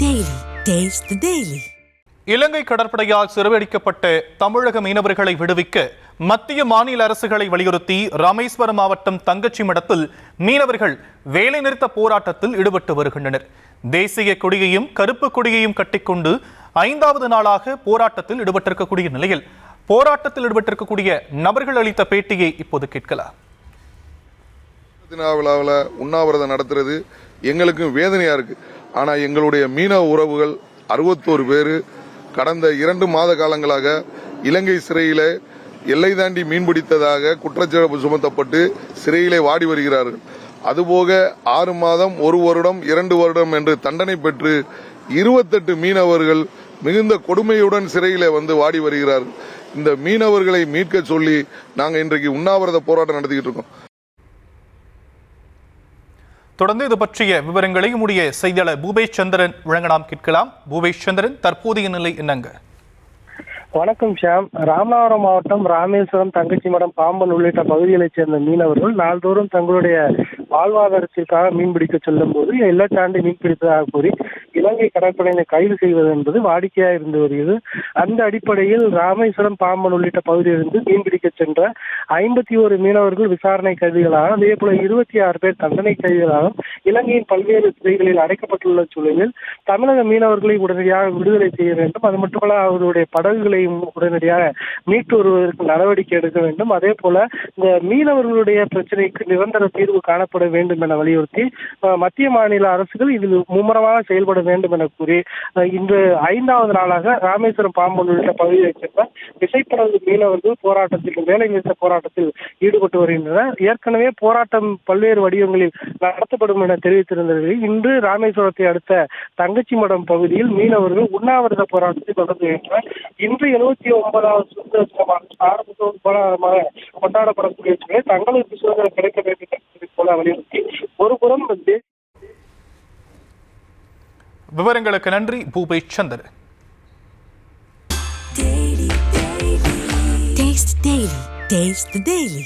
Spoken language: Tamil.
Daily. Taste the Daily. இலங்கை கடற்படையால் சிறைபிடிக்கப்பட்ட தமிழக மீனவர்களை விடுவிக்க மத்திய மாநில அரசுகளை வலியுறுத்தி ராமேஸ்வரம் மாவட்டம் தங்கச்சிமடத்தில் மீனவர்கள் வேலைநிறுத்த போராட்டத்தில் ஈடுபட்டு வருகின்றனர். தேசிய கொடியையும் கருப்பு கொடியையும் கட்டிக்கொண்டு 5வது நாளாக போராட்டத்தில் ஈடுபட்டிருக்கக்கூடிய நிலையில் போராட்டத்தில் ஈடுபட்டிருக்கக்கூடிய நபர்கள் அளித்த பேட்டியை இப்போது கேட்கலாம். விழாவில் உண்ணாவிரதம் நடத்துறது எங்களுக்கும் வேதனையா இருக்கு. ஆனா எங்களுடைய மீனவ உறவுகள் 61 பேர் கடந்த 2 மாத காலங்களாக இலங்கை சிறையிலே எல்லை தாண்டி மீன்பிடித்ததாக குற்றச்சாட்டு சுமத்தப்பட்டு சிறையிலே வாடி வருகிறார்கள். அதுபோக 6 மாதம் 1 வருடம் 2 வருடம் என்று தண்டனை பெற்று 28 மீனவர்கள் மிகுந்த கொடுமையுடன் சிறையிலே வந்து வாடி வருகிறார்கள். இந்த மீனவர்களை மீட்க சொல்லி நாங்கள் இன்றைக்கு உண்ணாவிரத போராட்டம் நடத்திக்கிட்டு இருக்கோம். தொடர்ந்து இது பற்றிய விவரங்களை நம்முடைய செய்தியாளர் பூபேஷ் சந்திரன் வழங்க நாம் கேட்கலாம். பூபேஷ் சந்திரன், தற்போதைய நிலை என்னங்க? வணக்கம் ஷியாம். ராமநாதபுரம் மாவட்டம் ராமேஸ்வரம், தங்கச்சிமடம், பாம்பன் உள்ளிட்ட பகுதிகளைச் சேர்ந்த மீனவர்கள் நாள்தோறும் தங்களுடைய வாழ்வாதாரத்திற்காக மீன்பிடிக்க செல்லும் போது எல்லை தாண்டி மீன்பிடிப்பதாக கூறி இலங்கை கடற்படையினை கைது செய்வது என்பது வாடிக்கையாக இருந்து வருகிறது. அந்த அடிப்படையில் ராமேஸ்வரம், பாம்பன் உள்ளிட்ட பகுதியிலிருந்து மீன்பிடிக்க சென்ற 51 மீனவர்கள் விசாரணை கைதிகளாக, அதே போல 26 பேர் தண்டனை கைதிகளாகவும் இலங்கையின் பல்வேறு சிறைகளில் அடைக்கப்பட்டுள்ள சூழலில் தமிழக மீனவர்களை உடனடியாக விடுதலை செய்ய வேண்டும். அது மட்டுமல்ல, அவருடைய படகுகளை உடனடியாக மீட்டு வருவதற்கு நடவடிக்கை எடுக்க வேண்டும். அதே போல இந்த மீனவர்களுடைய பிரச்சனைக்கு நிரந்தர தீர்வு காணப்பட வேண்டும் என வலியுறுத்தி மத்திய மாநில அரசுகள் இதில் மும்முரமாக செயல்பட வேண்டும் என கூறி இன்று 5வது நாளாக ராமேஸ்வரம், பாம்பன் உள்ளிட்ட பகுதியைச் சேர்ந்த விசைப்படகு மீனவர்கள் போராட்டத்தில், வேலை நிறுத்த போராட்டத்தில் ஈடுபட்டு வருகின்றனர். ஏற்கனவே போராட்டம் பல்வேறு வடிவங்களில் நடத்தப்படும் என தெரிவித்திருந்தவர்கள் இன்று ராமேஸ்வரத்தை அடுத்த தங்கச்சிமடம் பகுதியில் மீனவர்கள் உண்ணாவிரத போராட்டத்தை தொடர்ந்துகின்றனர். இன்று 79வது சுதந்திர தினமாக கொண்டாடப்படக்கூடிய சூழலில் தங்களுக்கு சுதந்திரம் கிடைக்க வேண்டும் போல வலியுறுத்தி ஒருபுறம் விவரங்களுக்கு நன்றி பூபேஷ் சந்திரன். Taste the Daily.